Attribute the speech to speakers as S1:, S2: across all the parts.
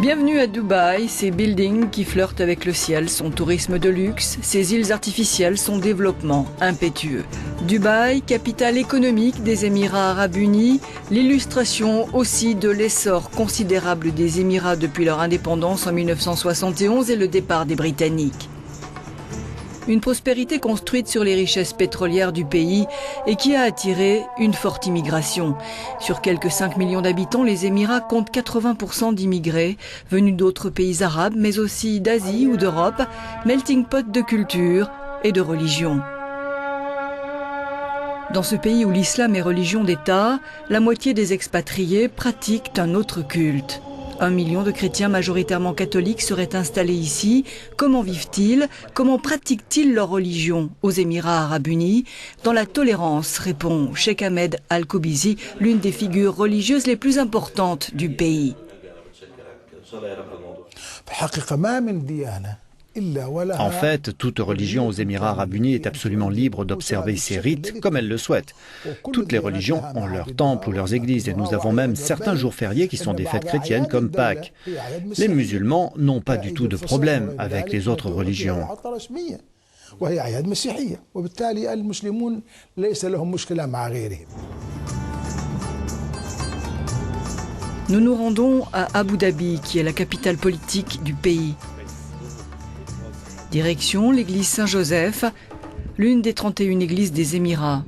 S1: Bienvenue à Dubaï, ses buildings qui flirtent avec le ciel, son tourisme de luxe, ses îles artificielles, son développement impétueux. Dubaï, capitale économique des Émirats Arabes Unis, l'illustration aussi de l'essor considérable des Émirats depuis leur indépendance en 1971 et le départ des Britanniques. Une prospérité construite sur les richesses pétrolières du pays et qui a attiré une forte immigration. Sur quelques 5 millions d'habitants, les Émirats comptent 80% d'immigrés venus d'autres pays arabes, mais aussi d'Asie ou d'Europe, melting pot de culture et de religion. Dans ce pays où l'islam est religion d'État, la moitié des expatriés pratiquent un autre culte. 1 million de chrétiens majoritairement catholiques seraient installés ici. Comment vivent-ils? Comment pratiquent-ils leur religion aux Émirats Arabes Unis? Dans la tolérance, répond Cheikh Ahmed Al-Koubizi, l'une des figures religieuses les plus importantes du pays.
S2: En fait, toute religion aux Émirats Arabes Unis est absolument libre d'observer ses rites comme elle le souhaite. Toutes les religions ont leurs temples ou leurs églises et nous avons même certains jours fériés qui sont des fêtes chrétiennes comme Pâques. Les musulmans n'ont pas du tout de problème avec les autres religions.
S1: Nous nous rendons à Abu Dhabi, qui est la capitale politique du pays. Direction l'église Saint-Joseph, l'une des 31 églises des Émirats.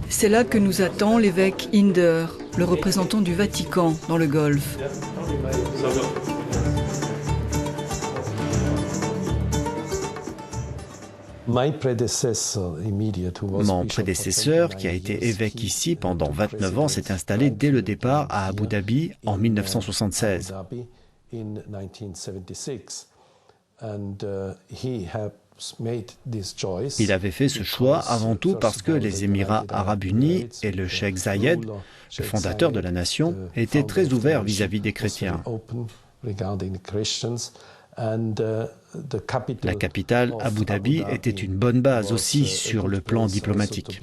S1: C'est là que nous attend l'évêque Hinder, le représentant du Vatican dans le Golfe.
S2: Mon prédécesseur, qui a été évêque ici pendant 29 ans, s'est installé dès le départ à Abu Dhabi en 1976. Il avait fait ce choix avant tout parce que les Émirats Arabes Unis et le cheikh Zayed, le fondateur de la nation, étaient très ouverts vis-à-vis des chrétiens. La capitale, Abu Dhabi, était une bonne base aussi sur le plan diplomatique.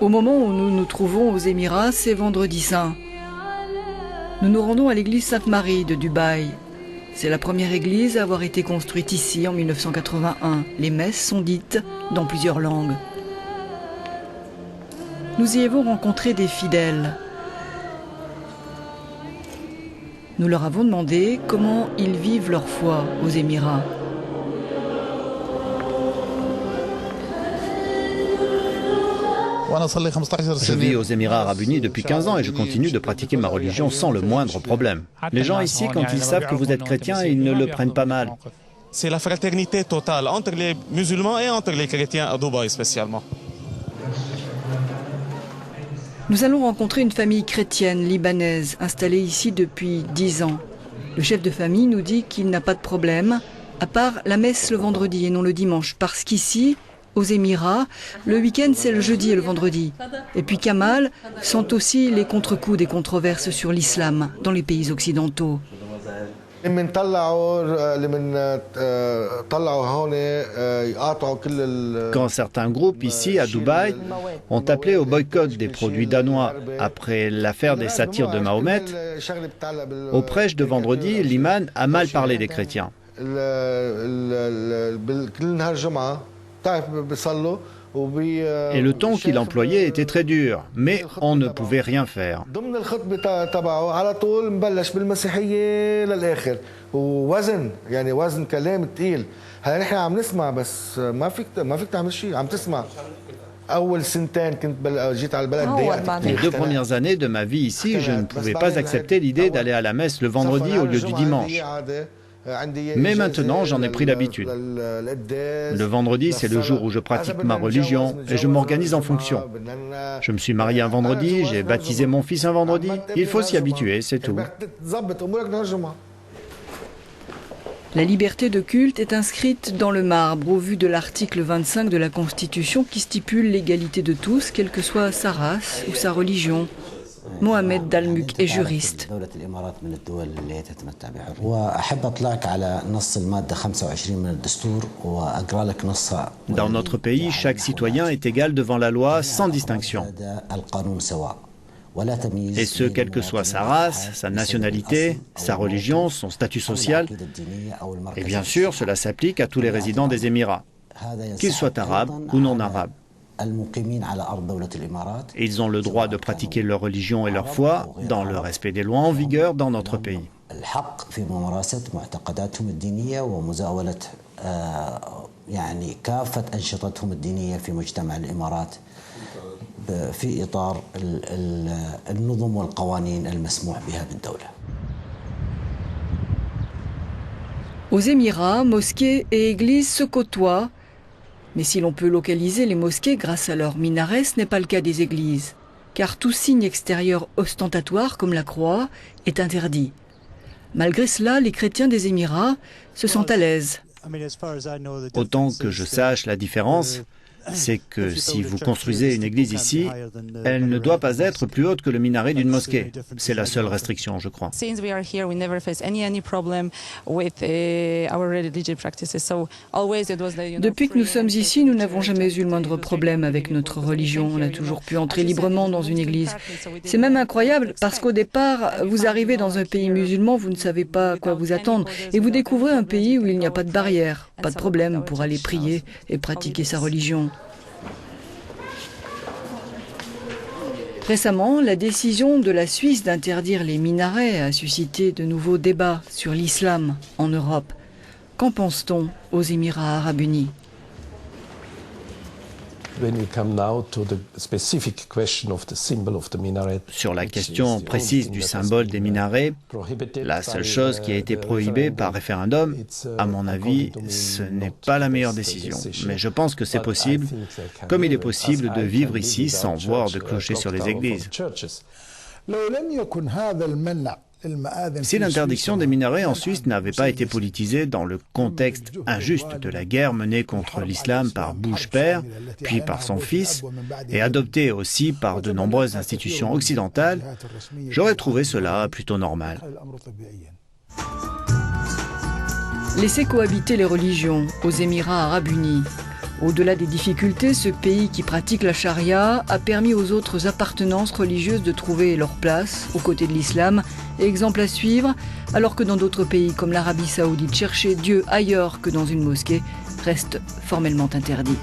S1: Au moment où nous nous trouvons aux Émirats, c'est vendredi saint. Nous nous rendons à l'église Sainte-Marie de Dubaï. C'est la première église à avoir été construite ici en 1981. Les messes sont dites dans plusieurs langues. Nous y avons rencontré des fidèles. Nous leur avons demandé comment ils vivent leur foi aux Émirats.
S2: Je vis aux Émirats Arabes Unis depuis 15 ans et je continue de pratiquer ma religion sans le moindre problème. Les gens ici, quand ils savent que vous êtes chrétien, ils ne le prennent pas mal.
S3: C'est la fraternité totale entre les musulmans et entre les chrétiens à Dubaï spécialement.
S1: Nous allons rencontrer une famille chrétienne libanaise installée ici depuis 10 ans. Le chef de famille nous dit qu'il n'a pas de problème, à part la messe le vendredi et non le dimanche, parce qu'ici, aux Émirats, le week-end c'est le jeudi et le vendredi. Et puis Kamal sent aussi les contre-coups des controverses sur l'islam dans les pays occidentaux.
S2: Quand certains groupes ici à Dubaï ont appelé au boycott des produits danois après l'affaire des satires de Mahomet, au prêche de vendredi, l'imam a mal parlé des chrétiens. Et le ton qu'il employait était très dur, mais on ne pouvait rien faire. Les 2 premières années de ma vie ici, je ne pouvais pas accepter l'idée d'aller à la messe le vendredi au lieu du dimanche. Mais maintenant, j'en ai pris l'habitude. Le vendredi, c'est le jour où je pratique ma religion et je m'organise en fonction. Je me suis marié un vendredi, j'ai baptisé mon fils un vendredi. Il faut s'y habituer, c'est tout.
S1: La liberté de culte est inscrite dans le marbre au vu de l'article 25 de la Constitution qui stipule l'égalité de tous, quelle que soit sa race ou sa religion. Mohamed Dalmuc est juriste.
S2: Dans notre pays, chaque citoyen est égal devant la loi sans distinction. Et ce, quelle que soit sa race, sa nationalité, sa religion, son statut social. Et bien sûr, cela s'applique à tous les résidents des Émirats, qu'ils soient arabes ou non arabes. Ils ont le droit de pratiquer leur religion et leur foi dans le respect des lois en vigueur dans notre pays.
S1: Aux Émirats, mosquées et églises se côtoient. Mais si l'on peut localiser les mosquées grâce à leurs minarets, ce n'est pas le cas des églises. Car tout signe extérieur ostentatoire, comme la croix, est interdit. Malgré cela, les chrétiens des Émirats se sentent à l'aise.
S2: Autant que je sache, la différence, c'est que si vous construisez une église ici, elle ne doit pas être plus haute que le minaret d'une mosquée. C'est la seule restriction, je crois.
S1: Depuis que nous sommes ici, nous n'avons jamais eu le moindre problème avec notre religion. On a toujours pu entrer librement dans une église. C'est même incroyable parce qu'au départ, vous arrivez dans un pays musulman, vous ne savez pas à quoi vous attendre. Et vous découvrez un pays où il n'y a pas de barrière, pas de problème pour aller prier et pratiquer sa religion. Récemment, la décision de la Suisse d'interdire les minarets a suscité de nouveaux débats sur l'islam en Europe. Qu'en pense-t-on aux Émirats arabes unis ?
S2: Sur la question précise du symbole des minarets, la seule chose qui a été prohibée par référendum, à mon avis, ce n'est pas la meilleure décision. Mais je pense que c'est possible, comme il est possible de vivre ici sans voir de clocher sur les églises. Si l'interdiction des minarets en Suisse n'avait pas été politisée dans le contexte injuste de la guerre menée contre l'islam par Bush père, puis par son fils, et adoptée aussi par de nombreuses institutions occidentales, j'aurais trouvé cela plutôt normal.
S1: Laisser cohabiter les religions aux Émirats arabes unis. Au-delà des difficultés, ce pays qui pratique la charia a permis aux autres appartenances religieuses de trouver leur place aux côtés de l'islam, exemple à suivre, alors que dans d'autres pays comme l'Arabie saoudite, chercher Dieu ailleurs que dans une mosquée reste formellement interdit.